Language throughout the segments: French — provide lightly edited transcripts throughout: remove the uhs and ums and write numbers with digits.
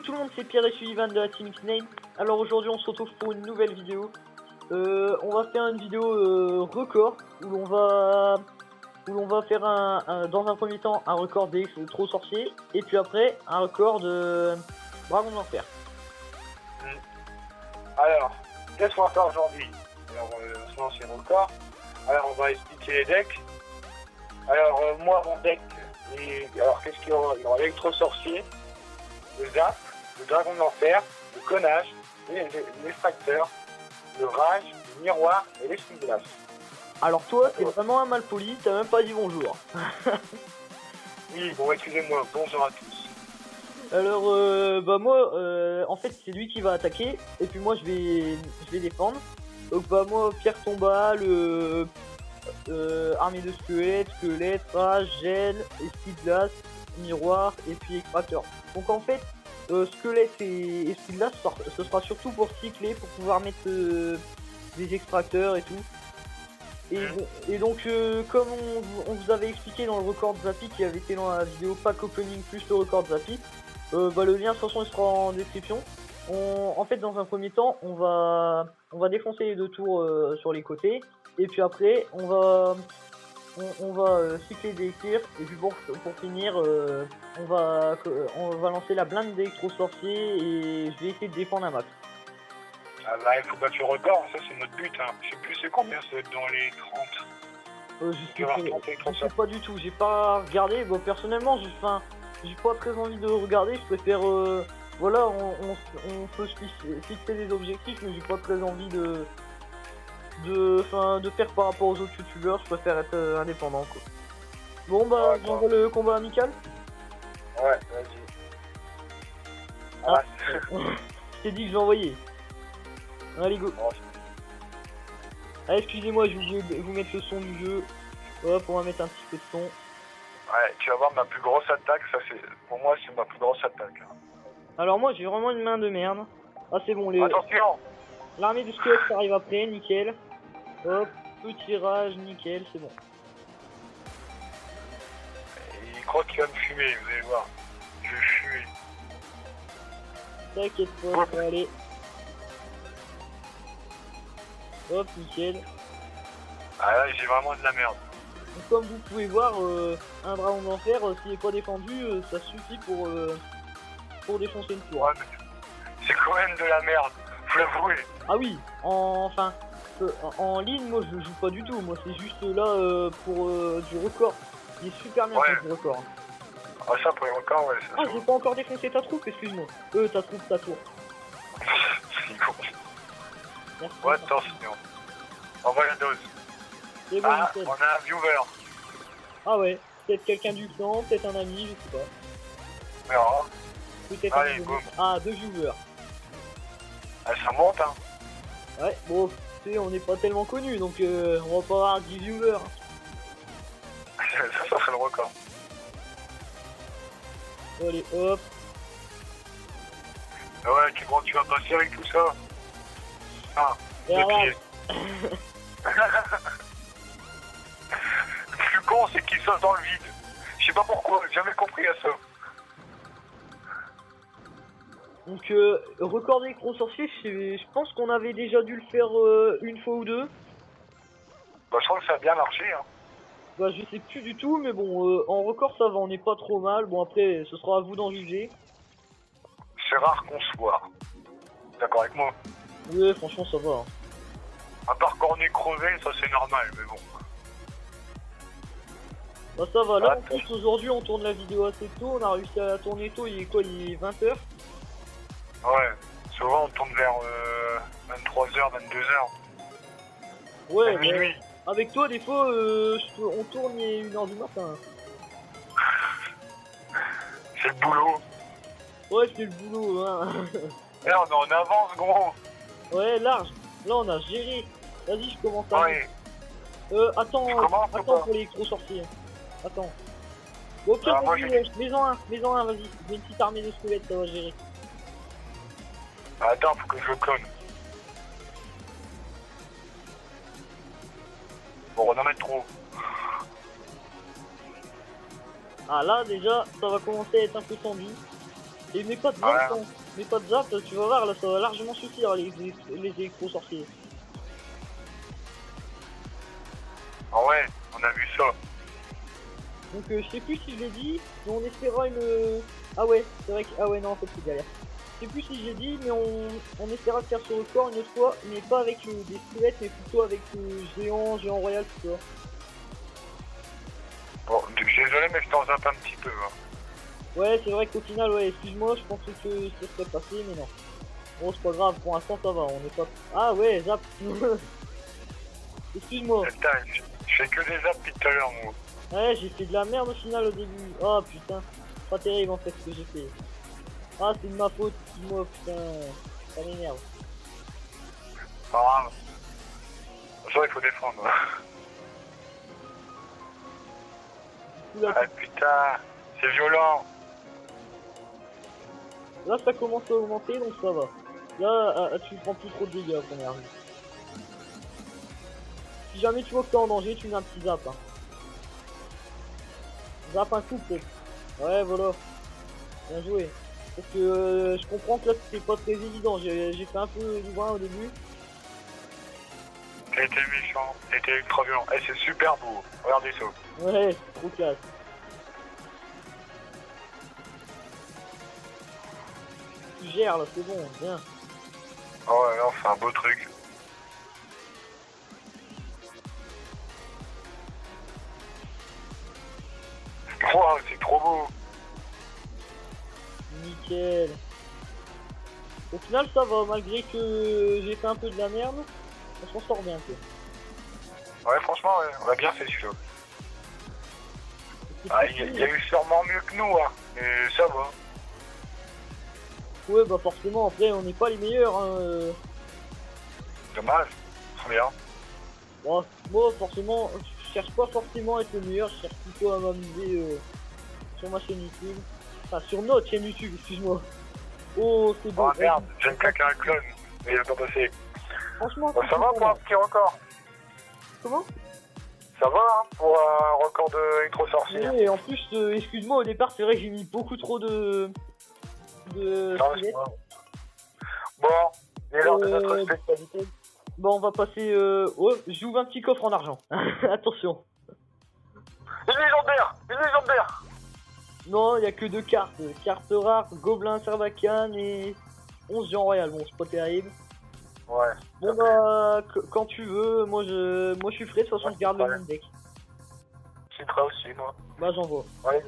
tout le monde, c'est Pierre et Sullivan de la Team X-Name. Alors aujourd'hui on se retrouve pour une nouvelle vidéo. On va faire une vidéo record où l'on va faire dans un premier temps un record des trop sorciers et puis après un record de Dragon d'Enfer. Alors, qu'est-ce qu'on va faire aujourd'hui? Alors, on se lance les records. Alors, on va expliquer les decks. Alors, moi, mon deck, alors qu'est-ce qu'il y aura? Il y aura l'électro-sorcier, le zap, le dragon d'enfer, le connage, l'extracteur, le rage, le miroir et l'essuie-glace. Alors toi, t'es vraiment un mal poli, t'as même pas dit bonjour. Oui, bon, excusez-moi, bonjour à tous. Alors, moi, en fait, c'est lui qui va attaquer, et puis moi, je vais défendre. Donc, moi, pierre tombale, armée de squelette, rage, gel, esquisse-glace, miroir, et puis extracteur. Donc, en fait, squelette et esquisse-glace, ce sera surtout pour cycler, pour pouvoir mettre des extracteurs et tout. Et donc, comme on vous avait expliqué dans le record Zappy qui avait été dans la vidéo pack opening plus le record Zappy, le lien de toute façon il sera en description. En fait, dans un premier temps, on va défoncer les deux tours sur les côtés, et puis après on va cycler des tirs, et puis pour finir, on va lancer la blinde d'électro sorcier et je vais essayer de défendre un max. Ah bah, il faut battre le record, ça c'est notre but, hein. Je sais plus c'est combien, ça va être dans les 30. Je sais pas du tout, j'ai pas regardé. Bon, personnellement, j'ai pas très envie de regarder. Je préfère, voilà, on peut se fixer des objectifs, mais j'ai pas très envie de faire par rapport aux autres youtubeurs. Je préfère être indépendant, quoi. Bon, bah, Ouais, j'envoie le combat amical. Ouais, vas-y. Ah, je t'ai dit que je l'envoyais. Allez, go. Ah, excusez-moi, je vais vous mettre le son du jeu. Hop, on va mettre un petit peu de son. Ouais, tu vas voir ma plus grosse attaque, ça c'est... Pour moi, c'est ma plus grosse attaque. Alors moi, j'ai vraiment une main de merde. Ah, c'est bon, Attention! l'armée du squelette arrive après, nickel. Hop, petit rage, nickel, c'est bon. Il croit qu'il va me fumer, vous allez voir. Je vais fumer. T'inquiète pas, ça va aller. Hop, nickel. Ah là, j'ai vraiment de la merde. Donc, comme vous pouvez voir, un dragon d'enfer, s'il n'est pas défendu, ça suffit pour défoncer une tour. Ouais, mais c'est quand même de la merde, faut l'avouer. Ah oui, en ligne, moi je joue pas du tout. Moi c'est juste là pour du record. Il est super bien pour du record. Ah ça pour les records, ouais, ça. Ah, j'ai pas encore défoncé ta troupe, excuse-moi. Ta tour. C'est con. Merci. Ouais, attention. Envoie la dose. C'est bon, Ah, nickel. on a un viewer. Ah ouais, peut-être quelqu'un du clan, peut-être un ami, je sais pas. On verra. Peut-être Allez, un ami. boum. Ah, 2 viewers. Ah, ça monte, hein. Ouais, bon, tu sais, on n'est pas tellement connus, donc on va pas avoir 10 viewers. Ça serait le record. Allez, hop. Ah ouais, tu crois que tu vas passer avec tout ça? Ah, Et des alors, pieds. Le plus con, c'est qu'il saute dans le vide. Je sais pas pourquoi, j'ai jamais compris à ça. donc, record d'électro sorcier, je pense qu'on avait déjà dû le faire une fois ou deux. Bah, je crois que ça a bien marché, hein. Bah, je sais plus du tout, mais bon, en record ça va, on n'est pas trop mal. Bon, après, ce sera à vous d'en juger. C'est rare qu'on se voit. D'accord avec moi? Ouais, franchement, ça va. Hein. À part cornet crevé, ça c'est normal, mais bon. Bah, ça va. Là, en plus, aujourd'hui, on tourne la vidéo assez tôt. On a réussi à la tourner tôt. Il est quoi? Il est 20h. Ouais, souvent on tourne vers 23h, 22h. Ouais, minuit. Avec toi, des fois, on tourne, il est 1h du matin. C'est le boulot. Ouais, c'est le boulot, hein. Merde, on est en avance, gros. Ouais, large. Là, on a géré. Vas-y, je commence à... Ouais. Attends pour l'électro-sorcier. Attends. Bon, ok, moi, mets-en un, vas-y. J'ai une petite armée de squelettes, ça va gérer. Attends, faut que je le clone. Bon, on en met trop. Ah là, déjà, ça va commencer à être un peu tendu. Et mets pas de zap, hein. Mets pas de zap, tu vas voir, là ça va largement suffire les électro-sorciers. Ah ouais, on a vu ça. Donc je sais plus si je l'ai dit, mais on essaiera une... Ah ouais, c'est vrai que... Ah ouais, non, en fait c'est galère. Je sais plus si j'ai dit, mais on essaiera de faire ce record une autre fois, mais pas avec des squelettes, mais plutôt avec géant royal, tu vois. Bon, désolé, mais je t'en zappe un petit peu. Hein. Ouais, c'est vrai qu'au final, ouais, excuse-moi, je pensais que ça serait passé, mais non. Bon, c'est pas grave, pour l'instant ça va, on est pas... Ah ouais, zap. Excuse-moi. Putain, je fais que des zaps depuis tout à l'heure, moi. Ouais, j'ai fait de la merde au final au début. Oh putain, pas terrible en fait ce que j'ai fait. Ah, c'est de ma faute, excuse-moi, putain, ça m'énerve. Pas grave. Ça, il faut défendre. Ah putain, c'est violent. Là, ça commence à augmenter, donc ça va. Là, tu prends plus trop de dégâts à première vue. Si jamais tu vois que t'es en danger, tu mets un petit zap. Hein. Zap un coup peut-être. Ouais, voilà. Bien joué. Parce que je comprends que là c'était pas très évident. J'ai fait un peu du brin au début. T'as été méchant, t'as été ultra violent. Eh, c'est super beau. Regardez ça. Ouais, trop classe. Tu gères là, c'est bon, bien. Oh ouais, non, c'est un beau truc. Wow, c'est trop beau. Nickel. Au final ça va, malgré que j'ai fait un peu de la merde, on s'en sort bien un peu. Ouais, franchement, ouais, on a bien fait celui-là. Ah, il y a eu sûrement mieux que nous, hein. Mais ça va. Ouais, bah forcément, après on n'est pas les meilleurs. Hein. Dommage. Très bien. Bon, moi forcément, je cherche pas forcément à être le meilleur, je cherche plutôt à m'amuser sur ma chaîne YouTube. Enfin, sur notre chaîne YouTube, excuse-moi. Oh, c'est beau. Oh merde, j'ai une caca un clone. Mais il va pas passer. Franchement, Bon, ça va pour un petit record. Comment? Ça va, hein, pour un record de électro-sorcier. Oui, et en plus, excuse-moi, au départ, c'est vrai que j'ai mis beaucoup trop de squelettes. Bon, il est l'heure de notre spécialité. Bon, on va passer... Oh, j'ouvre un petit coffre en argent. Attention. Une légendaire. Une légendaire. Non, il n'y a que 2 cartes. Carte rare, Gobelin, Sarbacane et 11 géants royal. Bon, c'est pas terrible. Ouais. Bon bah, quand tu veux, moi je suis prêt, de toute façon je garde le même deck. Je suis prêt aussi, moi. Bah j'envoie. Ouais.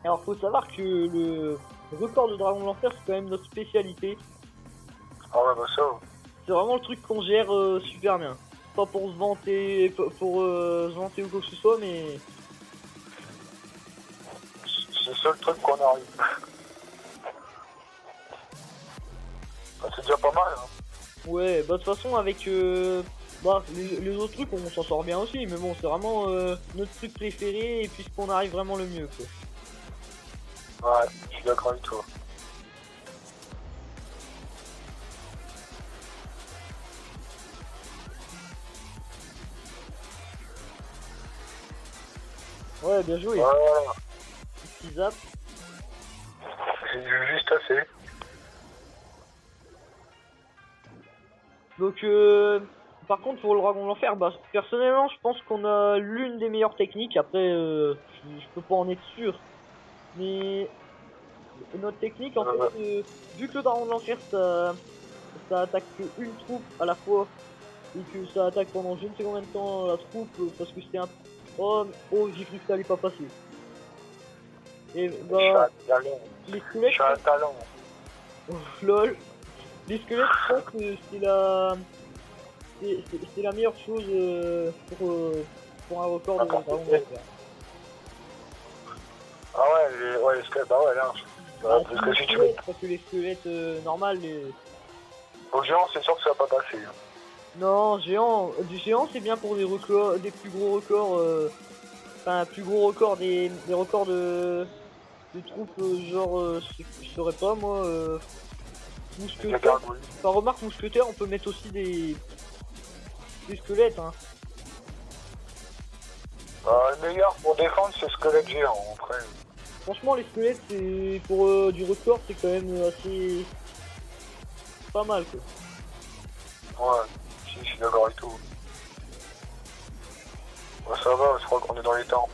Alors faut savoir que le record de Dragon de l'Enfer c'est quand même notre spécialité. Ah ouais, bah ça. C'est vraiment le truc qu'on gère super bien. Pas pour se vanter, pour se vanter ou quoi que ce soit, mais... C'est le seul truc qu'on arrive. Bah, c'est déjà pas mal, hein. Ouais, bah de toute façon avec bah, les autres trucs on s'en sort bien aussi, mais bon c'est vraiment notre truc préféré et puis ce qu'on arrive vraiment le mieux quoi. Ouais, je suis d'accord avec toi. Ouais, bien joué. Voilà. Petit zap. J'ai vu juste assez. Donc par contre pour le Dragon de l'Enfer, bah personnellement je pense qu'on a l'une des meilleures techniques. Après je peux pas en être sûr, mais notre technique en fait, vu que le Dragon de l'Enfer ça attaque une troupe à la fois et que ça attaque pendant je ne sais combien de temps la troupe parce que c'était un... Oh j'ai cru que ça allait pas passer. Et bah les squelettes... Je suis un talent. Oh, lol. Les squelettes, je pense que c'est la meilleure chose pour un record de Dragon de l'Enfer. Ah ouais, les squelettes, bah ouais, là. Parce que si tu veux. Parce que les squelettes normales, Au géant, c'est sûr que ça va pas passer. Hein. Non, du géant c'est bien pour des records, des plus gros records, enfin plus gros records, des records de troupes genre, je saurais pas moi, mousquetaires. Enfin remarque mousquetaire, on peut mettre aussi des squelettes hein. Le meilleur pour défendre c'est squelette géant après. Franchement, les squelettes, c'est pour du record, c'est quand même assez pas mal quoi. Ouais, si, je suis d'accord avec tout. Ouais, ça va, je crois qu'on est dans les temps.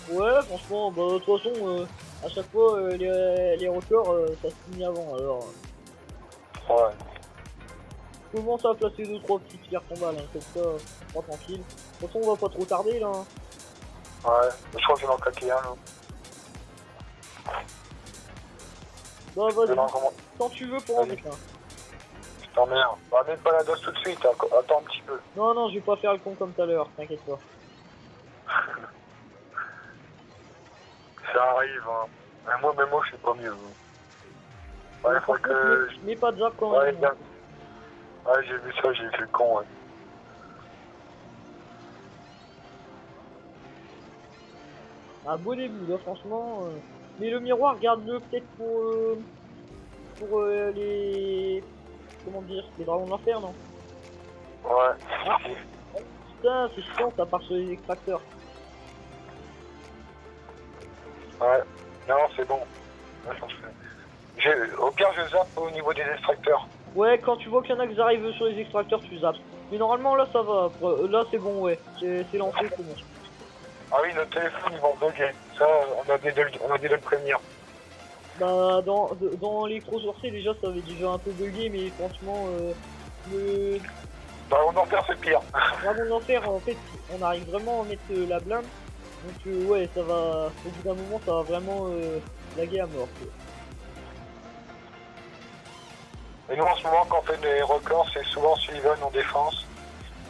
Ouais, franchement, bah de toute façon, à chaque fois, les records, ça se finit avant, alors. Ouais. Commence à placer 2-3 petites pierres tombales, hein, comme ça, pas tranquille. De toute façon, on va pas trop tarder là. Hein. Ouais, je crois que je vais en claquer un là. Bah vas-y, Comment... quand tu veux pour en mettre un. Je t'emmerde. Bah, mets pas la dose tout de suite, attends un petit peu. Non, non, je vais pas faire le con comme tout à l'heure, t'inquiète pas. Ça arrive, hein. Même moi, je suis pas mieux. Hein. Ouais, faut que... Mais pas de zap quand Ouais, même. bien. Ouais, j'ai vu ça, j'ai fait le con, ouais. Un beau début, là, franchement. Mais le miroir, garde-le peut-être pour les... Comment dire? Les dragons de l'enfer, non? Ouais. Ah, putain, c'est chiant, ça part sur les extracteurs. Ouais. Non, c'est bon. Ouais, au pire, je zappe au niveau des extracteurs. Ouais, quand tu vois qu'il y en a qui arrivent sur les extracteurs, tu zappes. Mais normalement, là, ça va. Là, c'est bon, ouais. C'est lancé, c'est bon. Ah oui, notre téléphone, ils vont bugger. Ça, on a dit de le prévenir. Bah, dans les gros sorciers, déjà, ça avait déjà un peu bugué, mais franchement, le Bah, on en perd, c'est pire. dragon de l'enfer, en fait, on arrive vraiment à mettre la blinde. Donc, ouais, ça va. Au bout d'un moment, ça va vraiment laguer à mort. Quoi. Et nous, en ce moment, quand on fait des records, c'est souvent Sullivan en défense.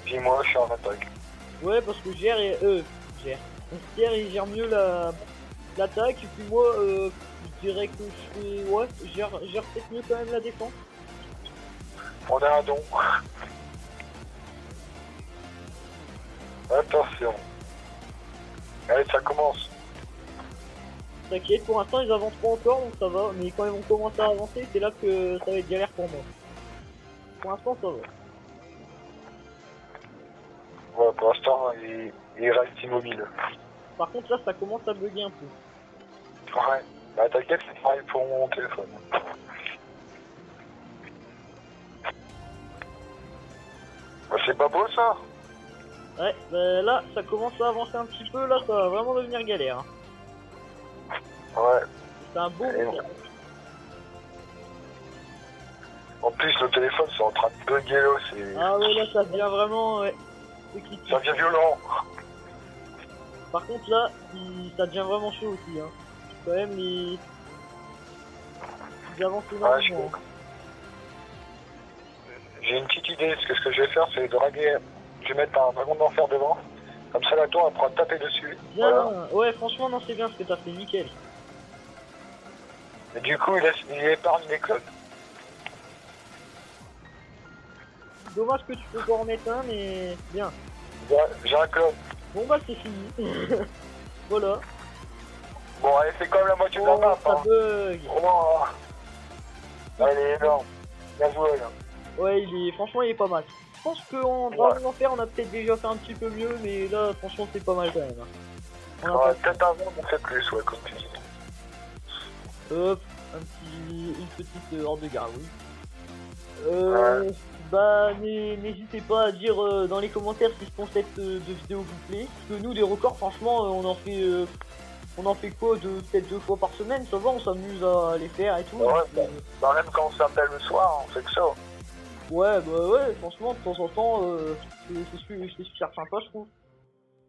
Puis moi, je suis en attaque. Ouais, parce que Gère. Donc, Pierre, il gère mieux l'attaque, et puis moi, je dirais que je fais. Ouais, gère peut-être mieux quand même la défense. On a un don. Attention. Allez, ça commence. T'inquiète, pour l'instant ils avancent pas encore donc ça va, mais quand ils vont commencer à avancer, c'est là que ça va être galère pour moi. Pour l'instant ça va. Ouais, pour l'instant, il reste immobile. Par contre là ça commence à bugger un peu. Ouais. Bah, t'inquiète, c'est pareil pour mon téléphone. Bah, c'est pas beau ça? Ouais, bah, là ça commence à avancer un petit peu, là ça va vraiment devenir galère. Hein. Ouais. C'est un beau bouquin. En plus, le téléphone, c'est en train de bugger là, c'est... Ah ouais, là ça devient vraiment... Ouais. C'est critique. Ça devient violent. Par contre là, ça devient vraiment chaud aussi. Hein. Quand même, ils avancent énormément. Ouais, j'ai une petite idée, ce que je vais faire, c'est draguer... Je vais mettre un dragon d'enfer devant. Comme ça, la tour, elle pourra taper dessus. Bien, voilà. ouais, franchement, non, c'est bien ce que t'as fait, nickel. Et du coup, il épargne les clones. Dommage que tu peux pas en mettre un, mais bien. J'ai un clone. Bon bah c'est fini. Voilà. Bon, allez, c'est quand même la moitié de la Oh, map. ça Hein. bug. Oh. Elle est énorme. Bien joué, là. Ouais, franchement, il est pas mal. Je pense qu'en Dragon d'Enfer, on a peut-être déjà fait un petit peu mieux, mais là, franchement, c'est pas mal quand même. Hein. Ouais, peut-être avant, on fait plus, ouais, comme tu dis. Hop, une petite hors de garde, oui. Ouais. Bah, n'hésitez pas à dire dans les commentaires si ce concept de vidéo vous plaît. Parce que nous, des records, franchement, on en fait quoi, peut-être 2 fois par semaine, ça va, on s'amuse à les faire et tout. Ouais, donc, bah, même quand on s'appelle le soir, on fait que ça. ouais, bah ouais, franchement, de temps en temps, c'est super sympa, je trouve.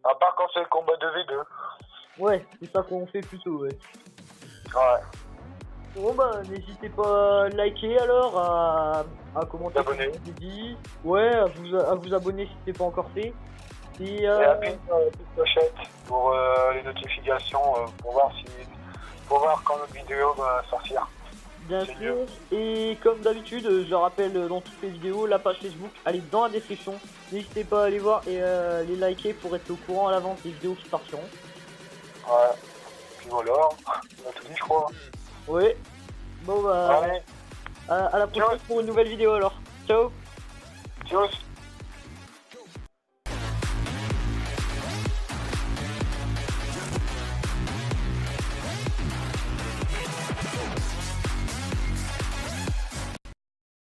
À part quand c'est le combat 2v2. Ouais, c'est ça qu'on fait plutôt, ouais. Ouais. Bon bah, n'hésitez pas à liker alors, à commenter Abonner. ce que je vous dis. Ouais, à vous abonner si c'est pas encore fait. Et appuyer sur la petite clochette pour les notifications, pour voir quand notre vidéo va sortir. Bien sûr, et comme d'habitude, je le rappelle dans toutes les vidéos, la page Facebook, elle est dans la description. N'hésitez pas à aller voir et les liker pour être au courant à l'avance des vidéos qui sortiront. Ouais, puis voilà, on a tout dit, je crois. Ouais, bon bah, Allez, à la prochaine pour une nouvelle vidéo alors. Ciao. tchuss.